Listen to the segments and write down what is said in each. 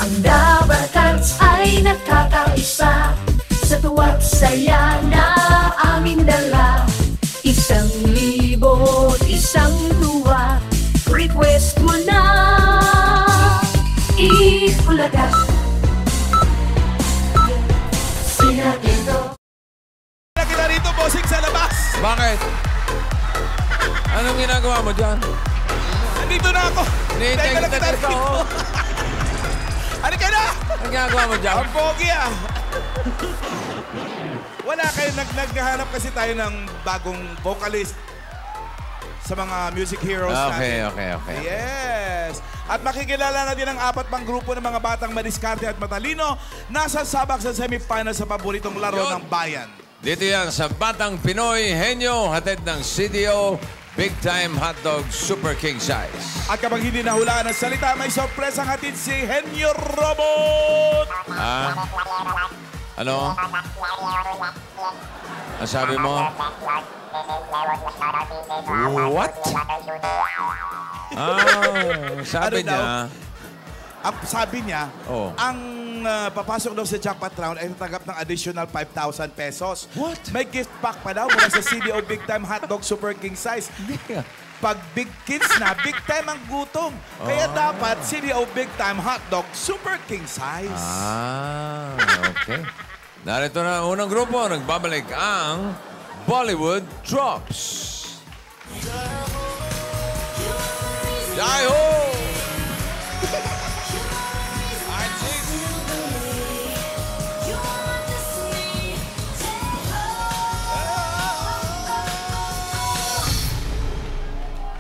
Ang Dabarkans ay nakakaisa sa tuwa't saya na aming dala. 1,000, isang tuwa, request mo na Itbulaga. Sinagito. Nakita rito, bossing sa labas. Bakit? Anong ginagawa mo dyan? Andito na ako. Hinihintay Teka, kita nakita dito. rito. Ano ka na? Anong ginagawa mo dyan? Ang pogi ah. Wala kayo, naghahanap kasi tayo ng bagong vocalist sa mga music heroes natin. Okay. Yes! At makikilala na din ang 4 pang grupo ng mga batang madiskarte at matalino na sasabak sa semifinal sa paboritong laro ng bayan. Dito yan sa Batang Pinoy Henyo, hatid ng CDO Big Time Hotdog Super King Size. At kapag hindi nahulaan ng salita, may sorpresang hatid si Henyo Robot! Ano? Ang sabi mo? What? Sabi Ano niya. Ang sabi niya, Oh. ang papasok daw sa jackpot round ay tatanggap ng additional 5,000 pesos. What? May gift pack pa daw mula sa CDO Big Time Hotdog Super King Size. Pag big kids na, big time ang gutom. Kaya dapat CDO Big Time Hotdog Super King Size. Okay. Narito na ang unang grupo. Nagbabalik ang Bollywood Drops. Jai-ho!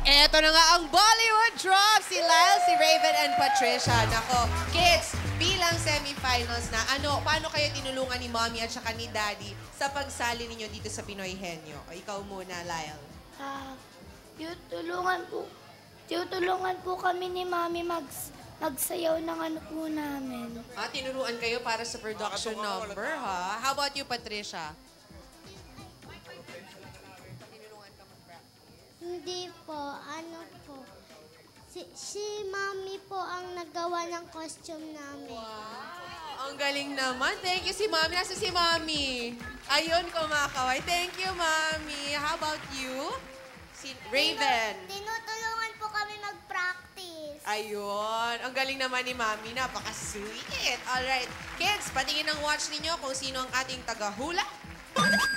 Eto na nga ang Bollywood Drops, si Lyle, si Raven, and Patricia. Nako, kids, bilang semifinals na, paano kayo tinulungan ni Mommy at saka ni Daddy sa pagsali ninyo dito sa Pinoy Henyo? O, ikaw muna, Lyle. Tutulungan po kami ni Mommy magsayaw ng ano po namin. Tinuruan kayo para sa production number, ha? How about you, Patricia? Hindi po, si Mami po ang nagawa ng costume namin. Wow, ang galing naman. Thank you si Mami. Nasa si Mami? Ayun, kumakaway. Thank you, Mami. How about you? Si Raven. Tinutulungan po kami mag-practice. Ayun. Ang galing naman ni Mami. Napaka-sweet. Alright. Kids, patingin ang watch ninyo kung sino ang ating taga-hula.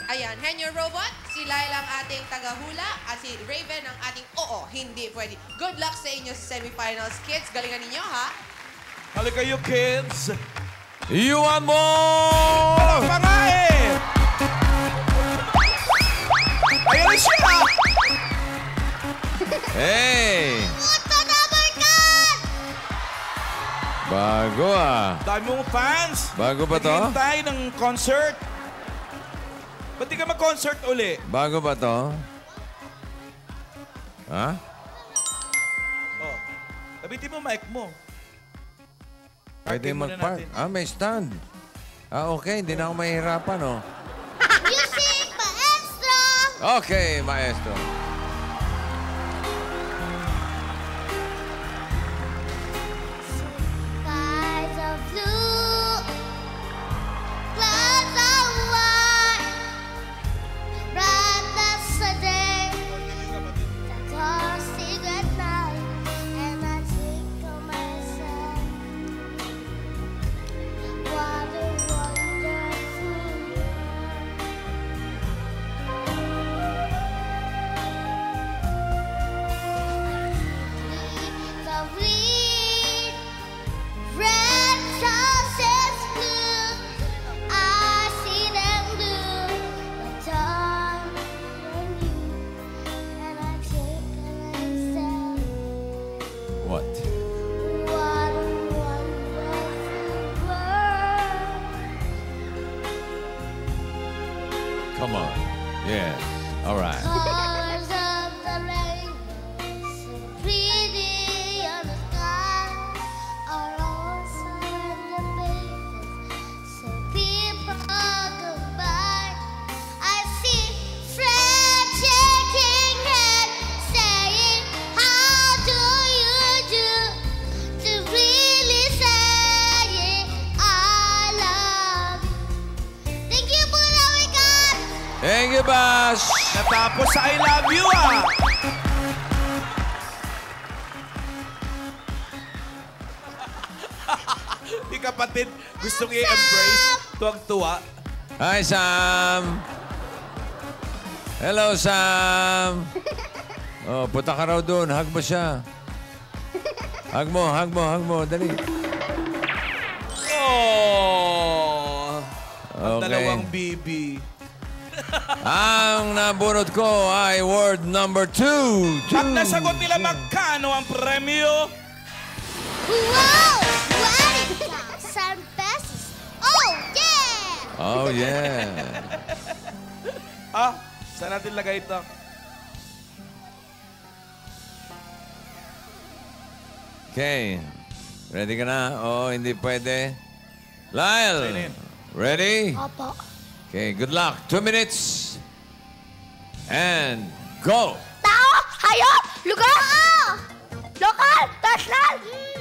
Ayan, Henyo Robot, si Laila ang ating taga-hula, at si Raven ang ating hindi pwede. Good luck sa inyo sa semifinals, kids. Galingan ninyo, ha? Halika kayo, kids! You want more? Walang pa nga eh! Ayan na siya! Hey! Puto Dabarkans! Bago Dami mong fans! Bago ba to? Naghihintay ng concert. Ba't di ka mag-concert uli? Bago ba to? Ha? Oh, tabitin mo mic mo. Pwede Parking muna mag-park. natin. May stand. Okay. Hindi na ako mahihirapan, Music, maestro! Okay, maestro. Skies are blue, clouds are white, bright as the day, the dark secret night, and I think of myself, what a wonderful world. The wind, red sunset's blue, I see them blue, the dawn from you, and I think of myself, What? what a wonderful world. Come on. Yes. All right. Colors of the rainbow, so pretty on the sky, are also in the pages, so people go by. I see friends shaking hands, saying, how do you do? To really say you, Bash. Natapos sa I love you, ah. Di kapatid, gustong i-embrace. Tuwag-tuwa. Hi, Sam. Hello, Sam. Oh, punta ka raw doon. Hug mo siya. Hug mo, hug mo, hug mo. Dali. Oh! Ang Okay. dalawang bibi. Ang nabunot ko ay word number 2. Pag nasagot nila, magkano ang premyo? Wow! 20,000 pesos! Oh, yeah! Oh, yeah. Ah, saan natin lagay ito? Okay. Ready ka na? Oh, hindi pwede. Lyle, Sign in. ready? Opo. Okay, good luck. 2 minutes. And go. Tao! Hayop! Lugar! Lokal! National!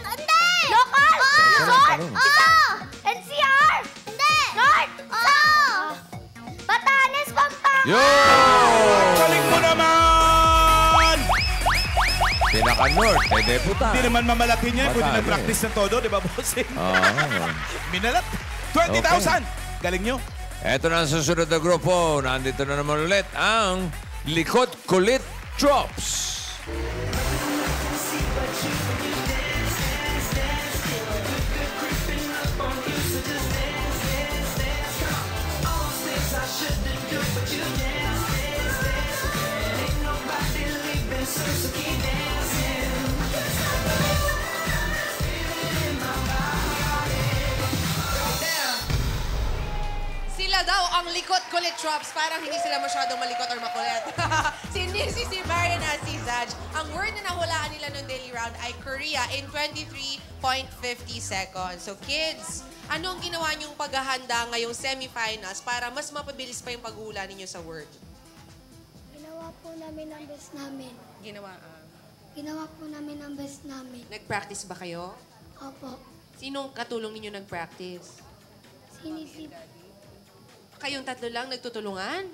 Hindi! Local! Resort! NCR! Hindi! North! South! Batanes! Pampanga! Yo! Galing mo naman! Pinaka-north, kay Deputa. Hindi naman mamalatin yan. Pwede Matali. nag-practice ng todo, di ba, bossing? Oh. Minalat. 20,000! Galing nyo. Eto na ang susunod na grupo. Nandito na naman ulit ang Likot Kulit Drops. Sila daw ang likot kulit drops. Parang hindi sila masyadong malikot or makulit. Si Nisi, si Marian at si Zaj. Ang word na nahulaan nila noong daily round ay Korea in 23.50 seconds. So kids, anong ginawa niyong paghahanda ngayong semifinals para mas mapabilis pa yung paghula ninyo sa word? Ginawa po namin ang best namin. Ginawa Po namin ang best namin. Nag-practice ba kayo? Opo. Sinong katulong ninyo nag-practice? Sinisip. Kayong tatlo lang nagtutulungan?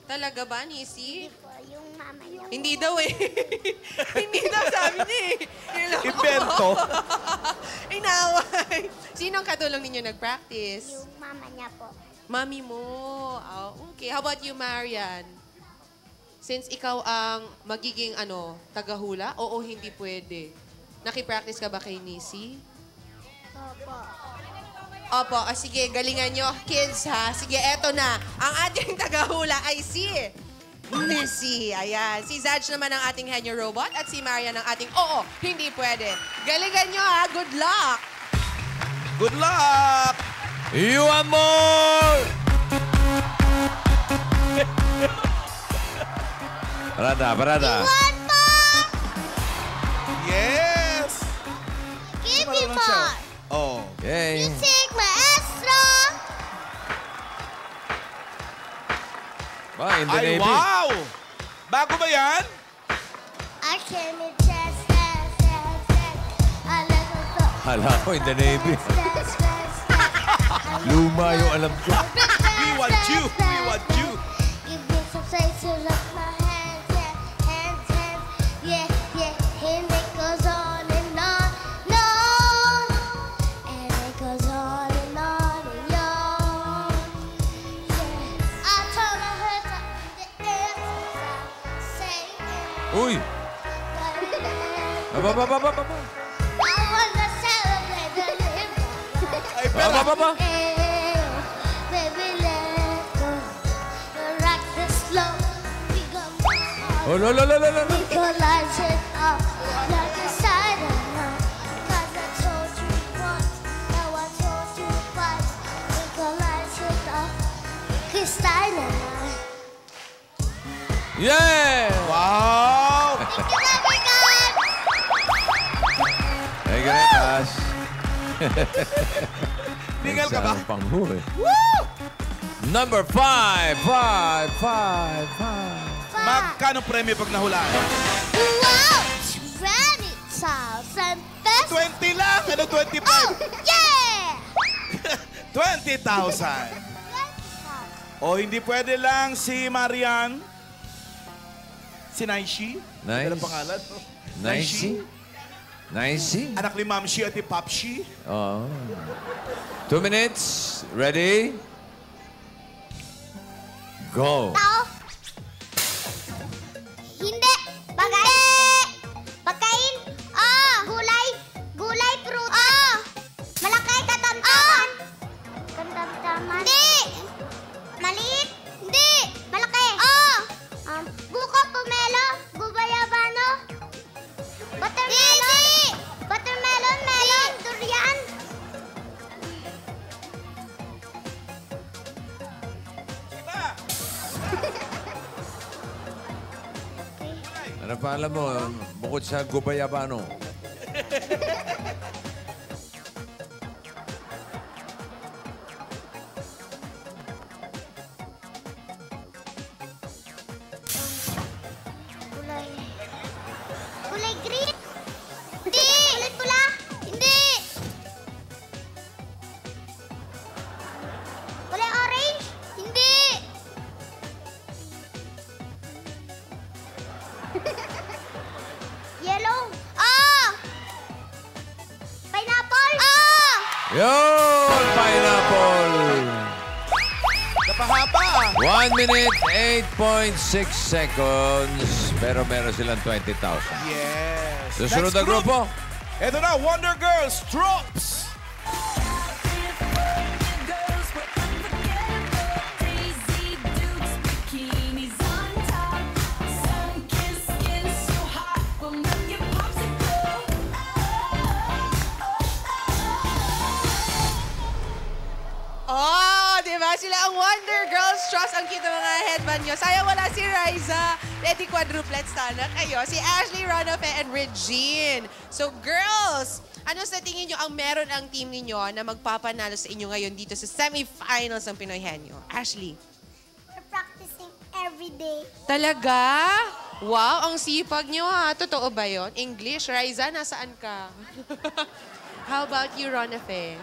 Talaga ba, Nisi? Po, yung mama niya. Hindi daw eh. Hindi daw sabi niya eh. Invento. Inaway. Sinong katulong ninyo nag-practice? Yung mama niya po. Mami mo. Oh, okay. How about you, Marian? Since ikaw ang magiging tagahula, oo, hindi pwede. Naki-practice ka ba kay Nisi? Opo. Opo, sige, galingan nyo. Kids, ha? Sige, eto na. Ang ating tagahula ay si Nisi. Ayan. Si Zaj naman ang ating henyo robot at si Marian ang ating oo, hindi pwede. Galingan nyo, ha? Good luck! Good luck! You want more? Parada. One more! Yes! Give me Marunong siya. more! Oh. Okay. Music maestro! Ba, in the Ay, Navy. wow! Bago ba yan? I came in dance. I let it go. Hala ko, in the Navy. Dance. Luma yung alam ko. We want you. We want you. Give me some space to lift my hands, hands. Yeah, and it goes on and on, and it goes on and on and on. Yeah, I told her to the answers I say. Uy! Aba. I wanna celebrate the live. Ay, pera. Aba. Baby, let's go. Rock this slow. We go Oh, lo. We go light it up like a siren. Cause I told you once, now I told you twice. We go light it up, Christine and I. Yeah! Wow! Thank you, everyone. Hey, Ganetas. Tingal ka ba? Panghuli. Woo! Number 5. Magkano premyo pag nahulaan? Wow! 20,000 pesos. 20 lang! Ano 25? Oh, yeah! 20,000. O hindi pwede lang si Marian. Si Naishi. Nice. Ano pangalan? Nicey? Nicey? Anak ni Mamshi at ni Papshi. Oh. 2 minutes. Ready? Go. Tao. Hindi. Pagkain. Pagkain. Gulay. Gulay, prutas. Malaki, katamtaman. Katamtaman. Hindi. Maliit. Hindi. Malaki. Buko, pomelo, gubayabano. Watermelon. Watermelon, melon, durian. Ano pa alam mo, bukod sa gubayabano? Kulay. Kulay green. Hindi. Kulay pula. Hindi. Kulay orange. Hindi. Yellow. Pineapple. Yun! Pineapple! Napahaba. 1 minute, 8.6 seconds. Pero meron silang 20,000. Yes. Susunod Next na group. grupo. Ito na, Wonder Girls, Drops. Oh, di ba? Sila ang Wonder Girls Trust. Ang cute ng mga headband nyo. Sayang wala si Riza. Ready quadruplets sana kayo. Si Ashley, Ronafe, and Regine. So, girls, ano sa tingin nyo ang meron ang team ninyo na magpapanalo sa inyo ngayon dito sa semifinals ng Pinoy Henyo? Ashley. We're practicing every day. Talaga? Wow, ang sipag nyo ha. Totoo ba yun? English, Riza, nasaan ka? How about you, Ronafe?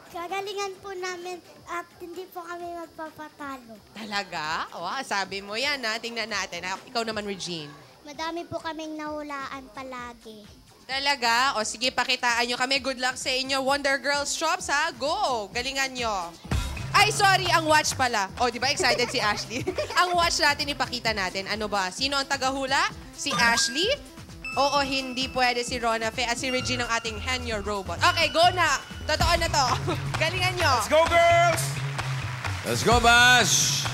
Kagalingan po namin at hindi po kami magpapatalo. Talaga? Wow, sabi mo yan ha. Tingnan natin. Ikaw naman, Regine. Madami po kaming nahulaan palagi. Talaga? O sige, pakitaan nyo kami. Good luck sa inyo. Wonder Girls Shops, ha? Go! Galingan nyo. Ay, sorry, ang watch pala. O, di ba excited si Ashley? Ang watch natin, ipakita natin. Ano ba? Sino ang tagahula? Si Ashley? Oo, hindi pwede si Ronafe at si Regine ang ating Henyo Robot. Okay, go na! Totoo na to. Galingan nyo. Let's go, girls! Let's go, Bash!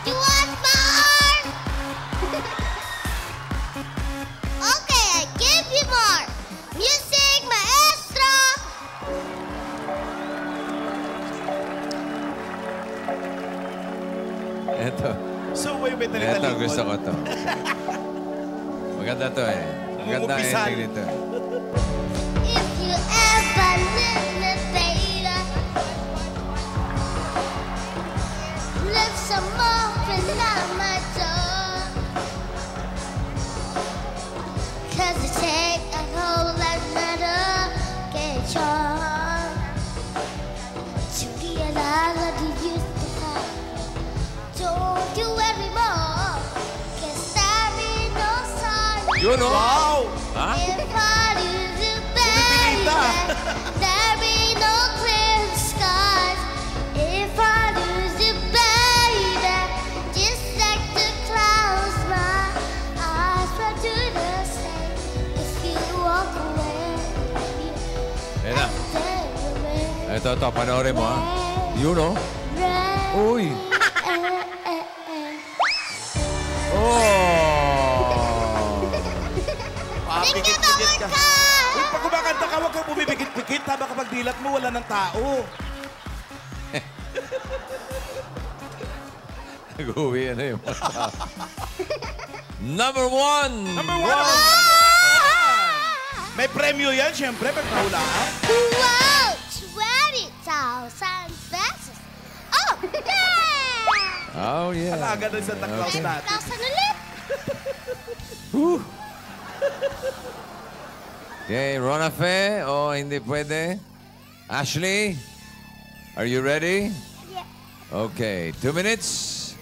You want more? Okay, I give you more. Music, maestro! Eto. So, wait, Eto, talitalikod. gusto ko to. Maganda to eh. Maganda ang Umumpisan. ending nito. If you ever live me, baby, live some more and not my door. 'Cause you take a whole lot better get your to realize what you used to have. Don't do anymore. 'Cause there be no sorry. Yun, oh. Wow! Ha? If I lose you, Pinita. baby, there be no clear skies. If I lose you, baby, just like the clouds, my eyes will do the same. If you walk away, Ayan na. stay away. Ito, panoorin mo ha. Yun, oh. Uy. Oh! Pikit-pikit ka. Uy, pag kumakanta ka, huwag kang bumibikit-pikit. Tama kapag dilat mo, wala ng tao. Nag-uwi na yung mga tao. Number 1! Number 1! May premyo yan, syempre, pag nahulaan. Wow! 20,000 pesos! Oh! Yeah! Oh, yeah. Ang aga ng Santa Claus natin. 10,000 ulit! Whew. Okay, Ronafe. O, hindi pwede. Ashley. Are you ready? Yeah. Okay, 2 minutes.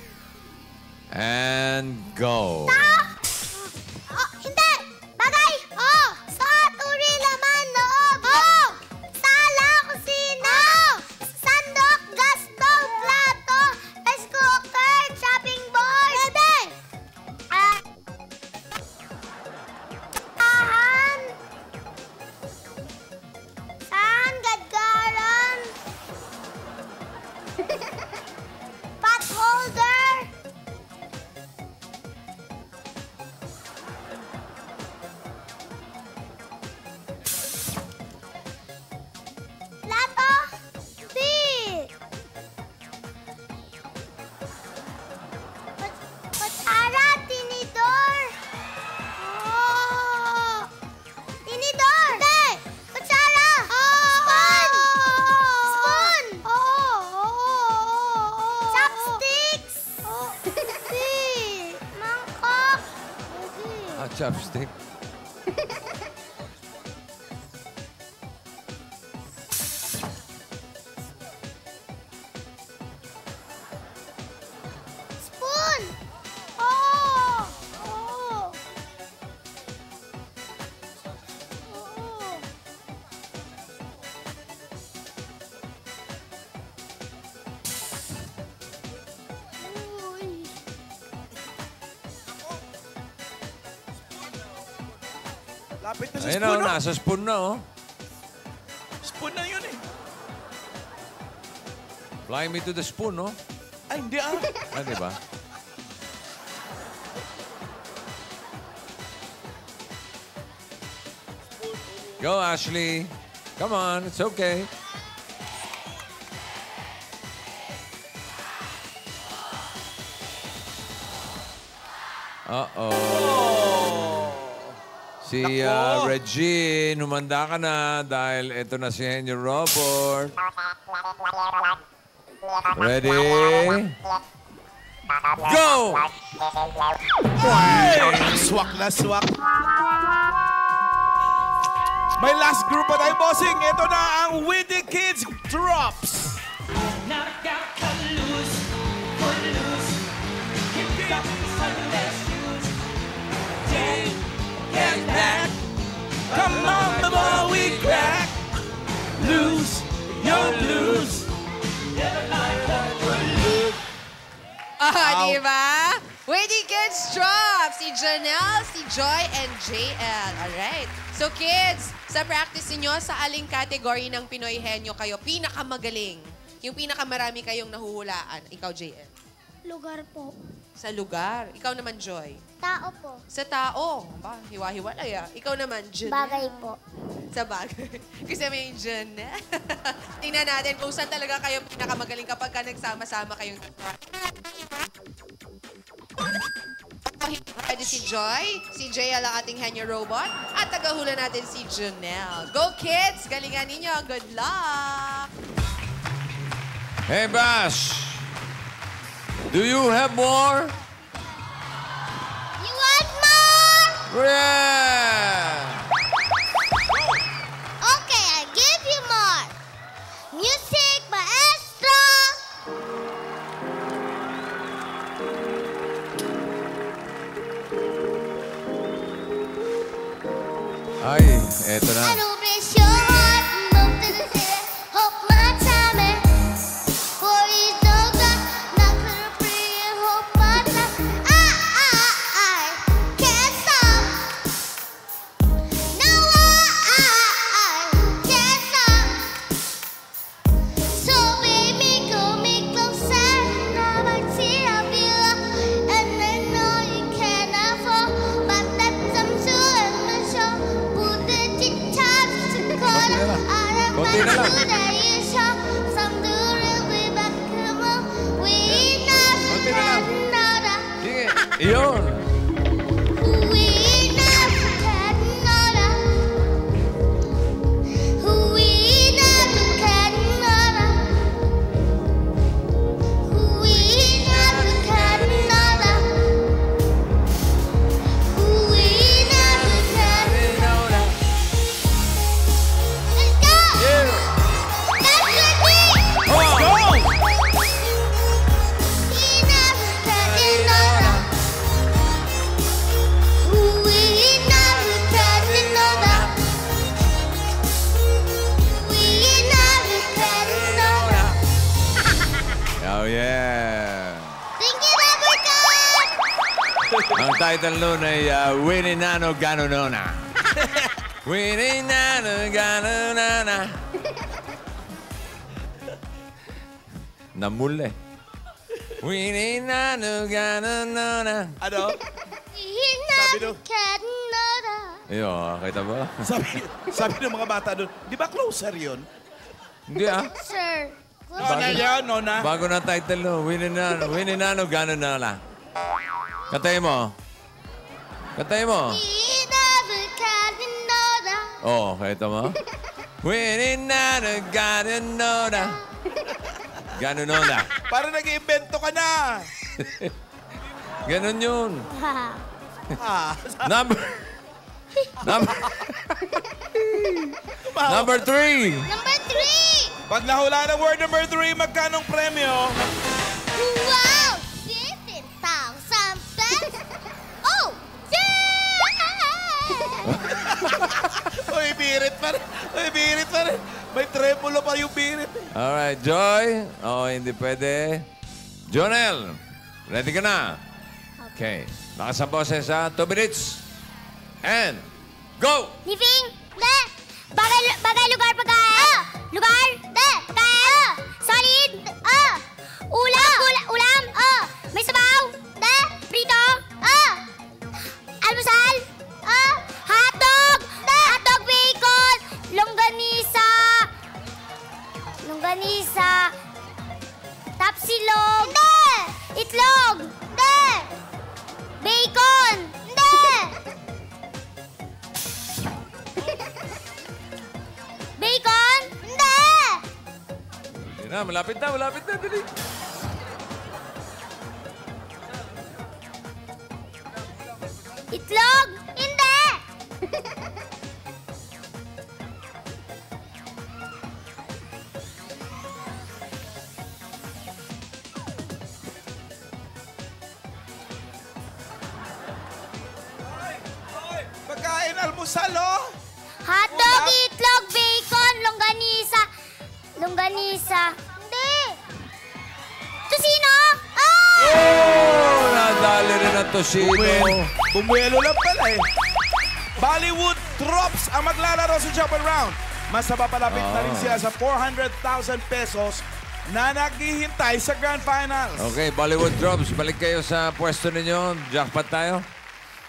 And go. Oh, hindi! Bagay! Oh! Suot, uri, laman, loob! Oh! Sala, kusina! Sandok, gastong, plato, rice cooker, chopping board! Pwede! Sahan! Sahan, gadgaran! Pot holder! Plato! Di! Kutsara, tinidor! Oh! Tinidor! Di! Kutsara! Spoon! Spoon! Chopsticks! Di! Mangkok! Chopstick. Spoon! Oh! Oh! Oh! Uy! Lapit na sa Ayun spoon, na, no? nasa spoon na, oh. Spoon na yun, eh. Fly me to the spoon, no? Ay, hindi ah. Ah, di ba? Go, Ashley. Come on, it's okay. Uh-oh. Si Nako. Regine, humanda ka na dahil ito na si Henyo Robert. Ready? Go! Swak na swak. May last group pa tayo, bossing. Ito na ang Witty Kids Drops. Come on, the ball we crack. Lose your blues. Di ba? Witty Kids Drop! Si Janelle, si Joy, and JL. Alright. So kids, sa practice niyo sa aling category ng Pinoy Henyo kayo pinakamagaling? Yung pinakamarami kayong nahuhulaan. Ikaw, JL. Lugar po. Sa lugar. Ikaw naman, Joy. Tao po. Sa tao. Ba, hiwa-hiwalay ah. Ikaw naman, Janelle. Bagay po. Sa bagay. Kasi may Janelle. Tingnan natin kung saan talaga kayo pinakamagaling kapag ka nagsama-sama kayong... Ready si Joy, si JL ang ating Henyo Robot, at tagahula natin si Janelle. Go kids! Galingan ninyo. Good luck! Hey, Bash! Do you have more? You want more? Yeah! Okay, I give you more. Music, maestro. Ay, eto na. I know bless your heart, move to the city, hope my time for you don't die, not to the free and hope my time. I can't stop. No, I can't stop. So baby, come me closer, now I see of you, and I know you cannot fall, but that's some sure and the show. Put the tick-tocks to cut out. Konti na lang. Konti na lang. Sige. Iyon. Let's go! Yeah. That's the beat! One, title nun ay Winnie Nano Ganonona. Winnie Nano Ganonona. Namule. Winnie Nano Ganonona. Ano? Sabi doon. Ayun, kita ba? Sabi ng mga bata doon, di ba closer yun? Hindi Sir. Nona yun, Nona. Bago na title no. Winnie Nano Ganonona. Katay mo. Katay mo. Oh, kita mo? Winnie Nano Ganonona. Ganonona. Para nag-iimbento ka na. Ganon yun. Ah, Number 3. Number 3. pag nahula ng word number 3, magkanong premyo? Wow! 15,000 pesos! Oh! Yeah! Uy, birit pa rin. Uy, birit pa rin. May tremulo pa yung birit. Alright, Joy. Oh, hindi pwede. Jonel, ready ka na? Okay. Lakas ang boses ha. 2 minutes. And go! Living! De! Bagay lugar pagkain! Lugar! De! Pagkain! Solid! Ulam! Ulam! May sabaw! De! Prito! Almusal! Hotdog! De! Hotdog bacon! Longganisa! Longganisa! Tapsilog! De! Itlog! De! Bacon! De! Bacon? Hindi! Hindi na, malapit na, dali. Itlog? Hindi! Pagkain, almusal, oh. Hotdog, itlog, bacon, longganisa. Longganisa. Hindi! Tosino? Oh! Nadali rin ang tosino. Bumuelo lang pala eh. Bollywood Drops ang maglalaro sa Chopper Round. Mas napapalapit na rin sila sa 400,000 pesos na naghihintay sa Grand Finals. Okay, Bollywood Drops. Balik kayo sa pwesto ninyo. Jackpot tayo.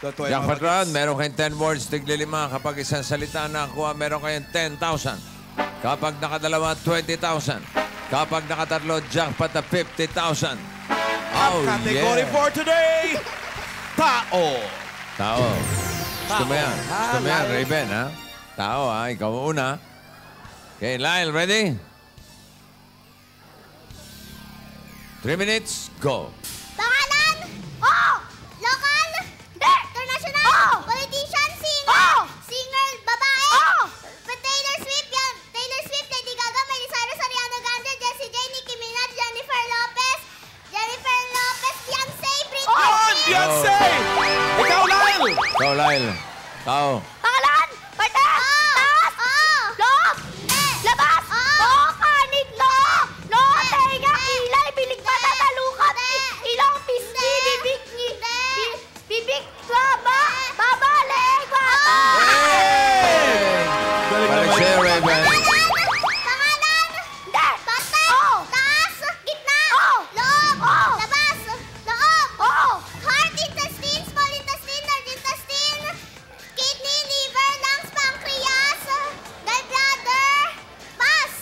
Totoo, Jackpot mga round, meron kayong 10 words, tigli-5. Kapag isang salita nakakuha, meron kayong 10,000. Kapag nakadalawa, 20,000. Kapag nakatatlo, jackpot na 50,000. Oh, Category yeah. for today, Tao. Tao. Gusto mo yan? Gusto mo yan, Raven, ha? Tao, ha? Ikaw una. Okay, Lyle, ready? 3 minutes, go. Pangalan? Local? Hindi! International? Politician? Singer? Singer, babae? Taylor Swift yan. Taylor Swift, Lady Gaga, Miley Cyrus, Ariana Grande, Jessie J, Nicki Minaj, Jennifer Lopez, Beyonce, Britney On, Spears. Beyonce! Ikaw, Lyle! Go, Lyle. Tao. Pangalan? Parte? Taas? Loob? Labas? Kanig? Tenga? Kilay? Bilig mata? Talukat? Ilong? Pisngi? Bibig? Baba? Leeg? Hey! Balik sa'yo, Raven. Pangalan? Hindi. Parte? Taas? Gitna? Loob? Labas? Loob? Heart, intestine, small intestine, large intestine, kidney, liver, lungs, pancreas, gallbladder, pass.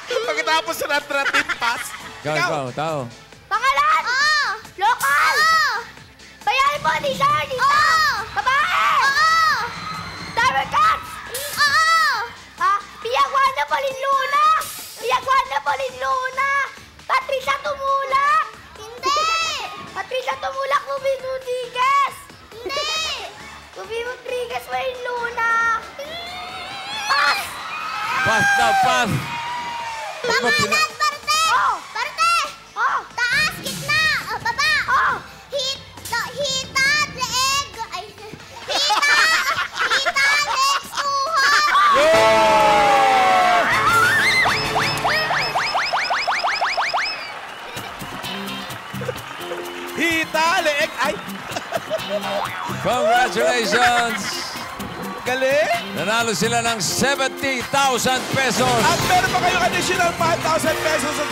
Pagkatapos sa natratin pass, Ikaw, tao. Pangalan? Local? Bayani politician? Babae? Diamond Cats? Piyagwana Palinluna? Piyagwana Palinluna? Patricia Tumulak? Hindi! Patricia Tumulak, Ruby Rodriguez? Hindi! Ruby Rodriguez Palinluna? Pass! Pass daw, pass. Pangalan, Parte! Parte! Taas, gitna, baba! Hita, leeg! Ay, hita, leeg, tuhod! hita, leeg, ay Congratulations! Galing! Nanalo sila ng 70,000 pesos. At meron pa kayong additional 5,000 pesos at